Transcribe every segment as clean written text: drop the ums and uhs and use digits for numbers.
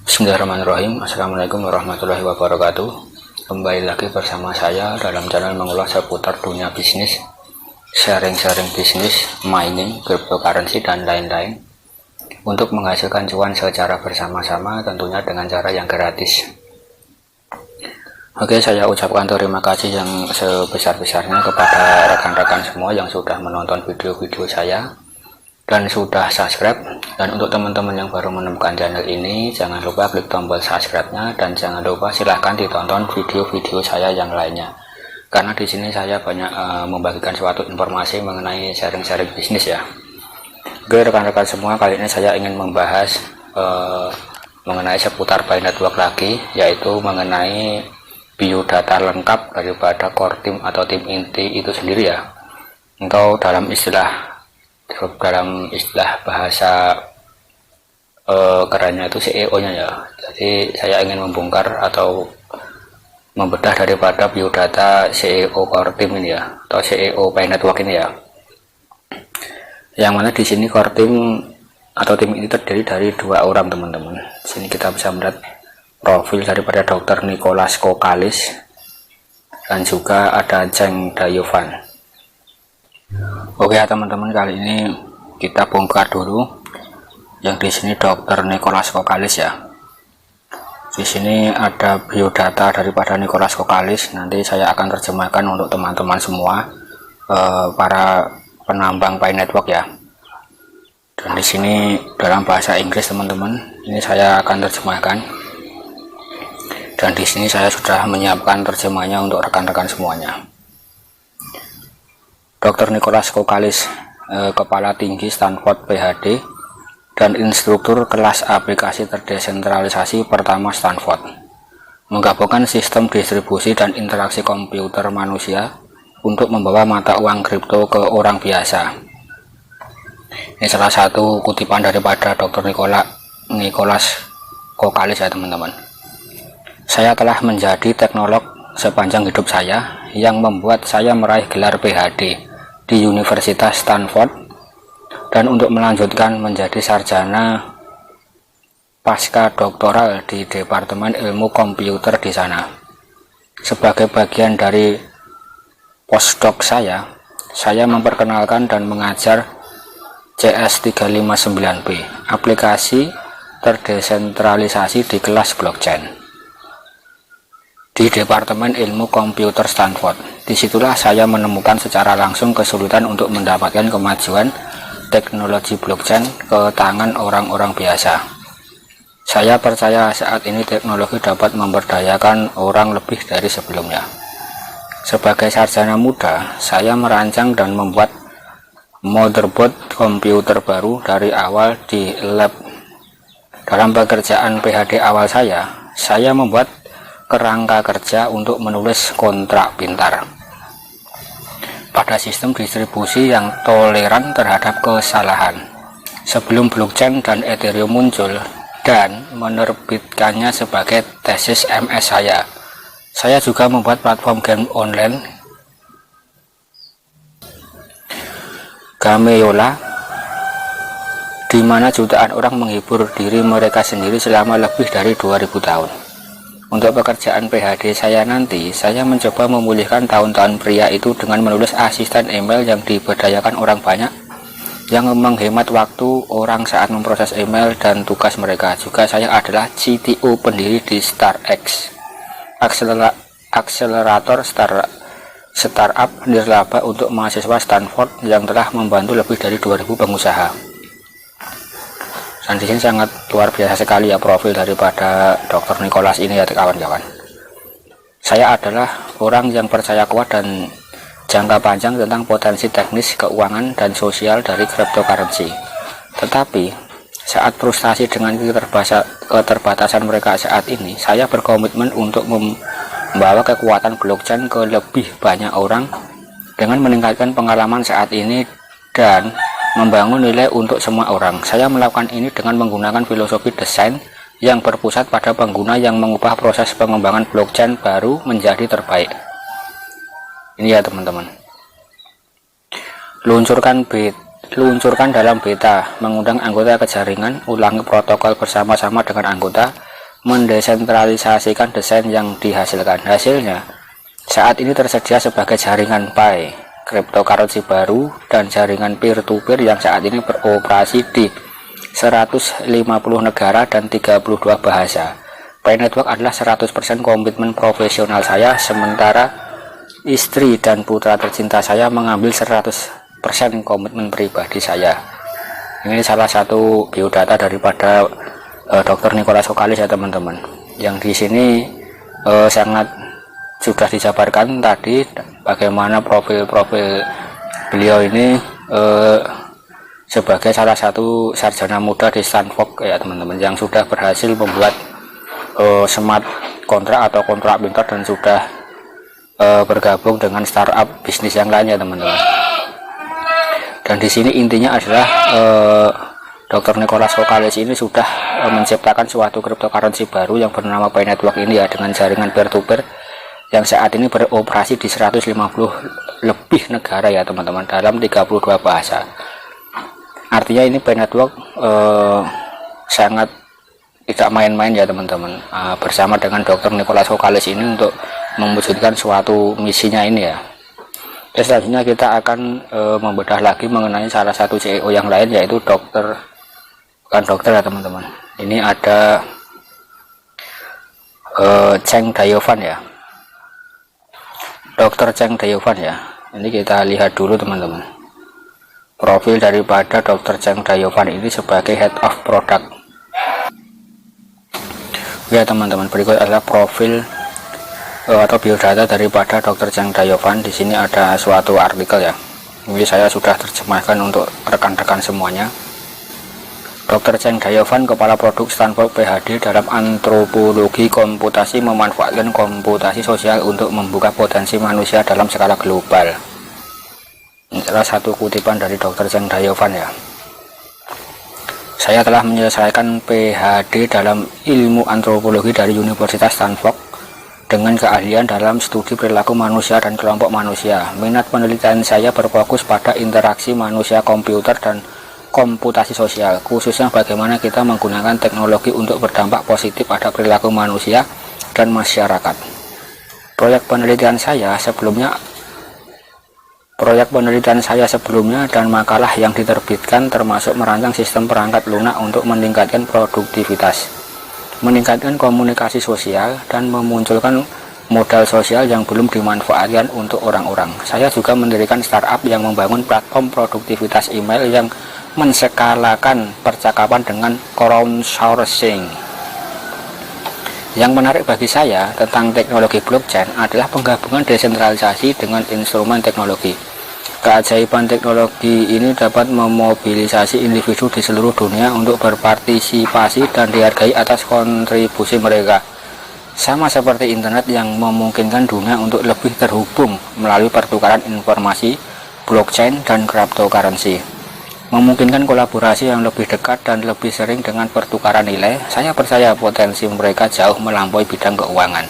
Bismillahirrahmanirrahim. Assalamualaikum warahmatullahi wabarakatuh. Kembali lagi bersama saya dalam channel mengulas seputar dunia bisnis, sharing-sharing bisnis, mining, cryptocurrency, dan lain-lain untuk menghasilkan cuan secara bersama-sama, tentunya dengan cara yang gratis. Oke, saya ucapkan terima kasih yang sebesar-besarnya kepada rekan-rekan semua yang sudah menonton video-video saya dan sudah subscribe. Dan untuk teman-teman yang baru menemukan channel ini, jangan lupa klik tombol subscribe-nya, dan jangan lupa silahkan ditonton video-video saya yang lainnya, karena di sini saya banyak membagikan suatu informasi mengenai sharing-sharing bisnis ya. Oke rekan-rekan semua, kali ini saya ingin membahas mengenai seputar Pi Network lagi, yaitu mengenai biodata lengkap daripada core team atau tim inti itu sendiri ya, atau dalam istilah bahasa kerennya itu CEO-nya ya. Jadi saya ingin membongkar atau membedah daripada biodata CEO core team ini ya, atau CEO Pi Network ini ya. Yang mana di sini core team atau tim ini terdiri dari 2 orang teman-teman. Sini kita bisa melihat profil daripada Dr. Nicholas Kokalis dan juga ada Cheng Dayovan. Oke ya teman-teman, kali ini kita bongkar dulu yang di sini Dr. Nicholas Kokalis ya. Di sini ada biodata daripada Nicholas Kokalis. Nanti saya akan terjemahkan untuk teman-teman semua, para penambang Pi Network ya. Dan di sini dalam bahasa Inggris teman-teman. Ini saya akan terjemahkan. Dan di sini saya sudah menyiapkan terjemahnya untuk rekan-rekan semuanya. Dr. Nicholas Kokalis, Kepala Tinggi Stanford PhD dan instruktur kelas aplikasi terdesentralisasi pertama Stanford, menggabungkan sistem distribusi dan interaksi komputer manusia untuk membawa mata uang kripto ke orang biasa. Ini salah satu kutipan daripada Dr. Nicholas Kokalis ya teman-teman. Saya telah menjadi teknolog sepanjang hidup saya, yang membuat saya meraih gelar PhD di Universitas Stanford dan untuk melanjutkan menjadi sarjana pasca doktoral di Departemen Ilmu Komputer di sana. Sebagai bagian dari postdoc saya memperkenalkan dan mengajar CS359B, aplikasi terdesentralisasi di kelas blockchain di Departemen Ilmu Komputer Stanford. Disitulah saya menemukan secara langsung kesulitan untuk mendapatkan kemajuan teknologi blockchain ke tangan orang-orang biasa. Saya percaya saat ini teknologi dapat memberdayakan orang lebih dari sebelumnya. Sebagai sarjana muda, saya merancang dan membuat motherboard komputer baru dari awal di lab. Dalam pekerjaan PhD awal saya membuat kerangka kerja untuk menulis kontrak pintar pada sistem distribusi yang toleran terhadap kesalahan sebelum blockchain dan Ethereum muncul, dan menerbitkannya sebagai tesis MS saya. Saya juga membuat platform game online Gameola, di mana jutaan orang menghibur diri mereka sendiri selama lebih dari 2000 tahun. Untuk pekerjaan PhD saya nanti, saya mencoba memulihkan tahun-tahun pria itu dengan menulis asisten email yang diberdayakan orang banyak, yang menghemat waktu orang saat memproses email dan tugas mereka. Juga saya adalah CTO pendiri di StarX, akselerator startup nirlaba untuk mahasiswa Stanford yang telah membantu lebih dari 2000 pengusaha. Dan di sini sangat luar biasa sekali ya profil daripada Dr. Nicholas ini ya kawan-kawan. Saya adalah orang yang percaya kuat dan jangka panjang tentang potensi teknis, keuangan, dan sosial dari cryptocurrency. Tetapi saat frustasi dengan keterbatasan mereka saat ini, saya berkomitmen untuk membawa kekuatan blockchain ke lebih banyak orang dengan meningkatkan pengalaman saat ini dan membangun nilai untuk semua orang. Saya melakukan ini dengan menggunakan filosofi desain yang berpusat pada pengguna yang mengubah proses pengembangan blockchain baru menjadi terbaik. Ini ya teman-teman. Luncurkan dalam beta, mengundang anggota ke jaringan, ulangi protokol bersama-sama dengan anggota, mendesentralisasikan desain yang dihasilkan. Hasilnya saat ini tersedia sebagai jaringan Pi, cryptocurrency baru, dan jaringan peer-to-peer yang saat ini beroperasi di 150 negara dan 32 bahasa. Pi Network adalah 100% komitmen profesional saya, sementara istri dan putra tercinta saya mengambil 100% komitmen pribadi saya. Ini salah satu biodata daripada Dr. Nicholas Kokalis ya teman-teman. Yang di sini sangat sudah dijabarkan tadi bagaimana profil-profil beliau ini sebagai salah satu sarjana muda di Stanford ya teman-teman, yang sudah berhasil membuat smart kontrak atau kontrak pintar dan sudah bergabung dengan startup bisnis yang lainnya teman-teman. Dan di sini intinya adalah Dr. Nicholas Kokalis ini sudah menciptakan suatu cryptocurrency baru yang bernama Pi Network ini ya, dengan jaringan peer-to-peer yang saat ini beroperasi di 150 lebih negara ya teman-teman, dalam 32 bahasa. Artinya ini Pi Network sangat tidak main-main ya teman-teman, bersama dengan Dr. Nicholas Kokalis ini untuk mewujudkan suatu misinya ini ya. Selanjutnya kita akan membedah lagi mengenai salah satu CEO yang lain, yaitu bukan dokter ya teman-teman. Ini ada Cheng Dayovan ya, Dr. Cheng Dayovan ya. Ini kita lihat dulu teman-teman profil daripada Dr. Cheng Dayovan ini sebagai Head of Product ya teman-teman. Berikut adalah profil atau biodata daripada Dr. Cheng Dayovan. Di sini ada suatu artikel ya, ini saya sudah terjemahkan untuk rekan-rekan semuanya. Dr. Cheng Dayovan, kepala produk Stanford PhD dalam antropologi komputasi, memanfaatkan komputasi sosial untuk membuka potensi manusia dalam skala global. Ini adalah satu kutipan dari Dr. Cheng Dayovan ya. Saya telah menyelesaikan PhD dalam ilmu antropologi dari Universitas Stanford dengan keahlian dalam studi perilaku manusia dan kelompok manusia. Minat penelitian saya berfokus pada interaksi manusia komputer dan komputasi sosial, khususnya bagaimana kita menggunakan teknologi untuk berdampak positif pada perilaku manusia dan masyarakat. Proyek penelitian saya sebelumnya dan makalah yang diterbitkan termasuk merancang sistem perangkat lunak untuk meningkatkan produktivitas, meningkatkan komunikasi sosial, dan memunculkan modal sosial yang belum dimanfaatkan untuk orang-orang. Saya juga mendirikan startup yang membangun platform produktivitas email yang menskalakan percakapan dengan crowdsourcing. Yang menarik bagi saya tentang teknologi blockchain adalah penggabungan desentralisasi dengan instrumen teknologi. Keajaiban teknologi ini dapat memobilisasi individu di seluruh dunia untuk berpartisipasi dan dihargai atas kontribusi mereka. Sama seperti internet yang memungkinkan dunia untuk lebih terhubung melalui pertukaran informasi, blockchain, dan cryptocurrency. Memungkinkan kolaborasi yang lebih dekat dan lebih sering dengan pertukaran nilai. Saya percaya potensi mereka jauh melampaui bidang keuangan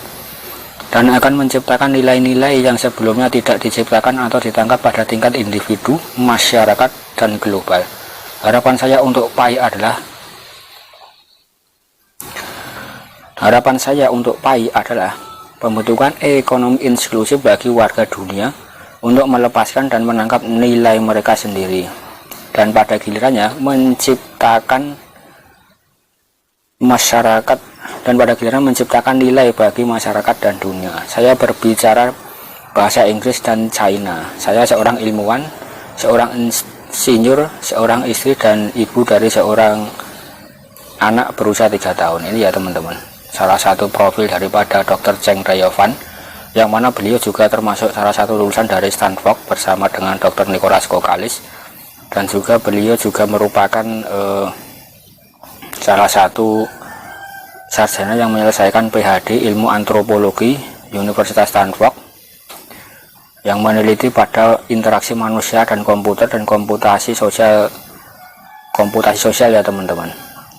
dan akan menciptakan nilai-nilai yang sebelumnya tidak diciptakan atau ditangkap pada tingkat individu, masyarakat, dan global. Harapan saya untuk Pi adalah pembentukan ekonomi inklusif bagi warga dunia untuk melepaskan dan menangkap nilai mereka sendiri, dan pada gilirannya menciptakan nilai bagi masyarakat dan dunia. Saya berbicara bahasa Inggris dan China. Saya seorang ilmuwan, seorang insinyur, seorang istri, dan ibu dari seorang anak berusia 3 tahun. Ini ya teman-teman, salah satu profil daripada Dr. Cheng Dayovan, yang mana beliau juga termasuk salah satu lulusan dari Stanford bersama dengan Dr. Nicholas Kokalis. Dan juga beliau juga merupakan salah satu sarjana yang menyelesaikan PhD ilmu antropologi Universitas Stanford, yang meneliti pada interaksi manusia dan komputer dan komputasi sosial ya teman-teman.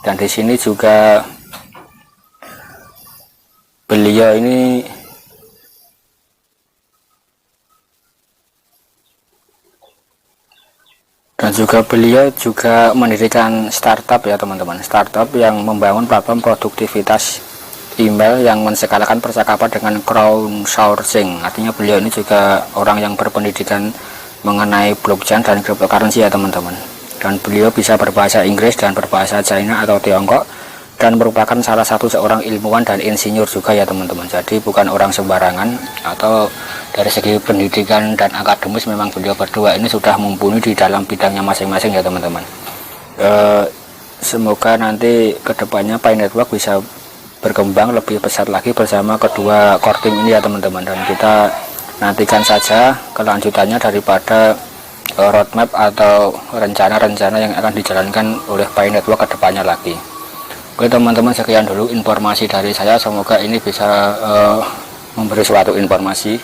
Dan di sini juga beliau ini mendirikan startup ya teman-teman, startup yang membangun platform produktivitas email yang menskalakan percakapan dengan crowdsourcing. Artinya beliau ini juga orang yang berpendidikan mengenai blockchain dan cryptocurrency ya teman-teman. Dan beliau bisa berbahasa Inggris dan berbahasa China atau Tiongkok, dan merupakan salah satu seorang ilmuwan dan insinyur juga ya teman-teman. Jadi bukan orang sembarangan, atau dari segi pendidikan dan akademis memang beliau berdua ini sudah mumpuni di dalam bidangnya masing-masing ya teman-teman. Semoga nanti kedepannya Pi Network bisa berkembang lebih pesat lagi bersama kedua core team ini ya teman-teman, dan kita nantikan saja kelanjutannya daripada roadmap atau rencana-rencana yang akan dijalankan oleh Pi Network kedepannya lagi. Oke teman-teman, sekian dulu informasi dari saya. Semoga ini bisa memberi suatu informasi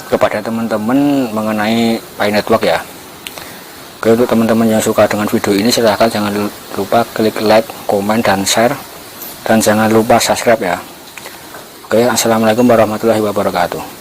kepada teman-teman mengenai Pi Network ya. Oke, untuk teman-teman yang suka dengan video ini, silahkan jangan lupa klik like, komen, dan share, dan jangan lupa subscribe ya. Oke, assalamualaikum warahmatullahi wabarakatuh.